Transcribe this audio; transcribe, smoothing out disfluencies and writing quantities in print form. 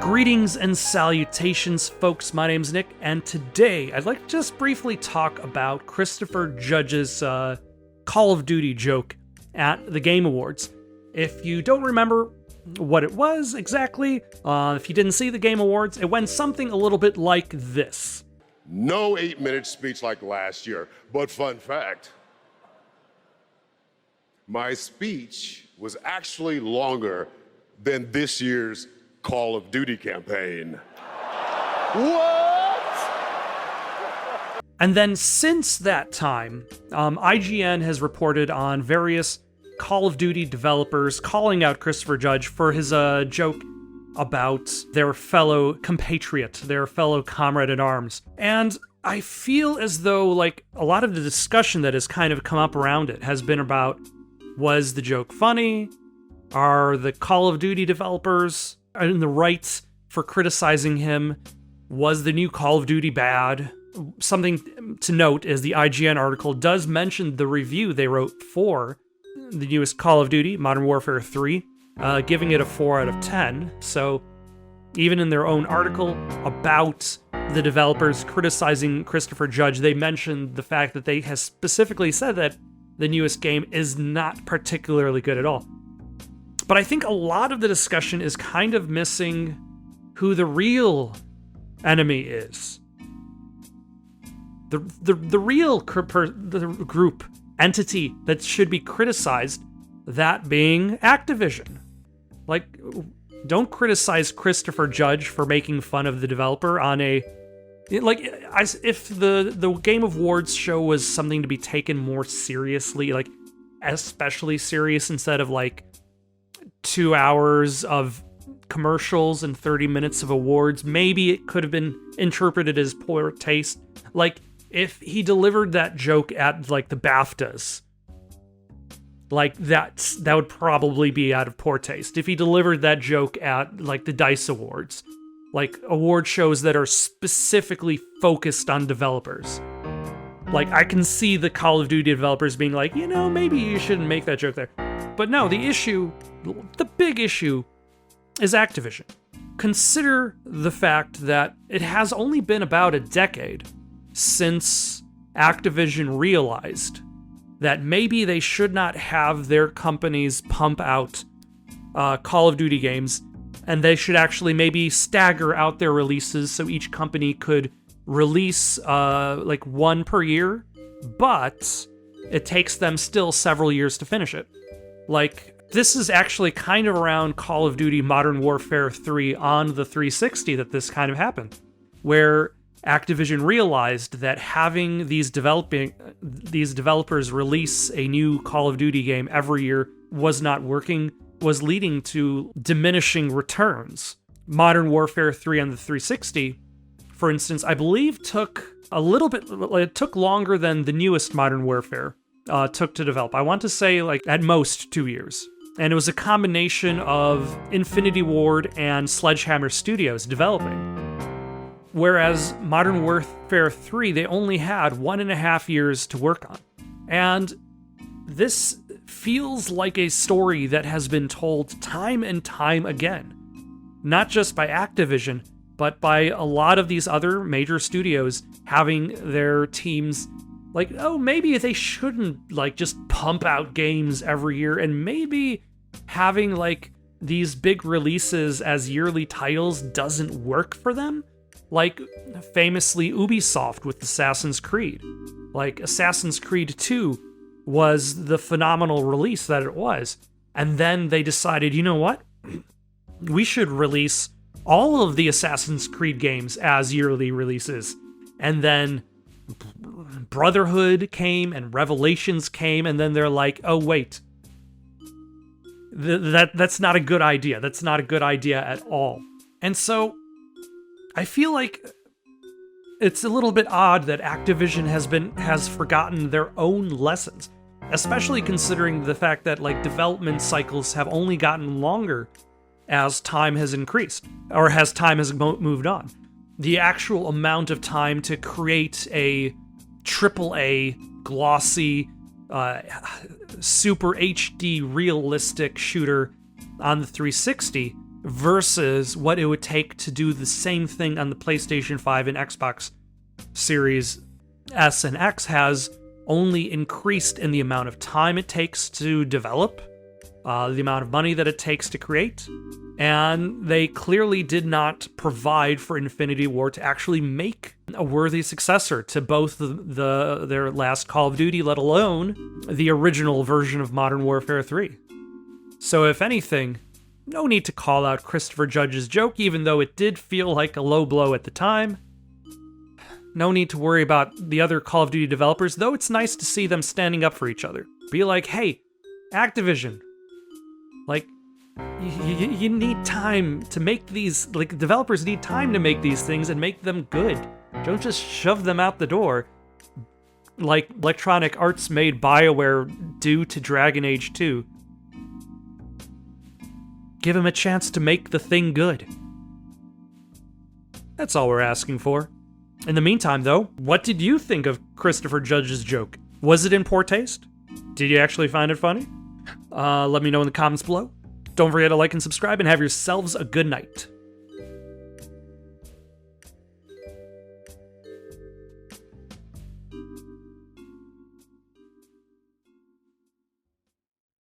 Greetings and salutations, folks. My name's Nick, and today I'd like to just briefly talk about Christopher Judge's Call of Duty joke at the Game Awards. If you don't remember what it was exactly, if you didn't see the Game Awards, it went something a little bit like this. No 8-minute speech like last year, but fun fact, my speech was actually longer than this year's Call of Duty campaign. What? And then since that time, IGN has reported on various Call of Duty developers calling out Christopher Judge for his joke about their fellow compatriot, their fellow comrade-in-arms. And I feel as though, like, a lot of the discussion that has kind of come up around it has been about, was the joke funny? Are the Call of Duty developers in the right for criticizing him? Was the new Call of Duty bad? Something to note is the IGN article does mention the review they wrote for the newest Call of Duty, Modern Warfare 3, giving it a 4 out of 10. So even in their own article about the developers criticizing Christopher Judge, they mentioned the fact that they has specifically said that the newest game is not particularly good at all. But I think a lot of the discussion is kind of missing who the real enemy is. The real group, entity that should be criticized, that being Activision. Like, don't criticize Christopher Judge for making fun of the developer on a... Like, if the Game Awards show was something to be taken more seriously, like, especially serious instead of, like, 2 hours of commercials and 30 minutes of awards, maybe it could have been interpreted as poor taste. Like, if he delivered that joke at, like, the BAFTAs, like, that would probably be out of poor taste. If he delivered that joke at, like, the DICE Awards, like, award shows that are specifically focused on developers. Like, I can see the Call of Duty developers being like, you know, maybe you shouldn't make that joke there. But no, the big issue is Activision. Consider the fact that it has only been about a decade since Activision realized that maybe they should not have their companies pump out Call of Duty games, and they should actually maybe stagger out their releases so each company could release like one per year, but it takes them still several years to finish it. Like, this is actually kind of around Call of Duty Modern Warfare 3 on the 360 that this kind of happened, where Activision realized that having these developers release a new Call of Duty game every year was not working, was leading to diminishing returns. Modern Warfare 3 on the 360, for instance, I believe took longer than the newest Modern Warfare took to develop. I want to say, like, at most 2 years. And it was a combination of Infinity Ward and Sledgehammer Studios developing. Whereas Modern Warfare 3, they only had 1.5 years to work on. And this feels like a story that has been told time and time again. Not just by Activision, but by a lot of these other major studios having their teams like, oh, maybe they shouldn't, like, just pump out games every year, and maybe having, like, these big releases as yearly titles doesn't work for them. Like, famously, Ubisoft with Assassin's Creed. Like, Assassin's Creed 2 was the phenomenal release that it was. And then they decided, you know what? We should release all of the Assassin's Creed games as yearly releases. And then Brotherhood came and Revelations came, and then they're like, oh, wait. That's not a good idea. That's not a good idea at all. And so I feel like it's a little bit odd that Activision has forgotten their own lessons, especially considering the fact that, like, development cycles have only gotten longer as time has increased, or as time has moved on. The actual amount of time to create a AAA, glossy, super HD realistic shooter on the 360 versus what it would take to do the same thing on the PlayStation 5 and Xbox Series S and X has only increased in the amount of time it takes to develop, the amount of money that it takes to create, and they clearly did not provide for Infinity Ward to actually make a worthy successor to both their last Call of Duty, let alone the original version of Modern Warfare 3. So if anything, no need to call out Christopher Judge's joke, even though it did feel like a low blow at the time. No need to worry about the other Call of Duty developers, though it's nice to see them standing up for each other. Be like, hey, Activision, like, you need time to make these, like, developers need time to make these things and make them good. Don't just shove them out the door like Electronic Arts made BioWare do to Dragon Age 2. Give them a chance to make the thing good. That's all we're asking for. In the meantime, though, what did you think of Christopher Judge's joke? Was it in poor taste? Did you actually find it funny? Let me know in the comments below. Don't forget to like and subscribe, and have yourselves a good night.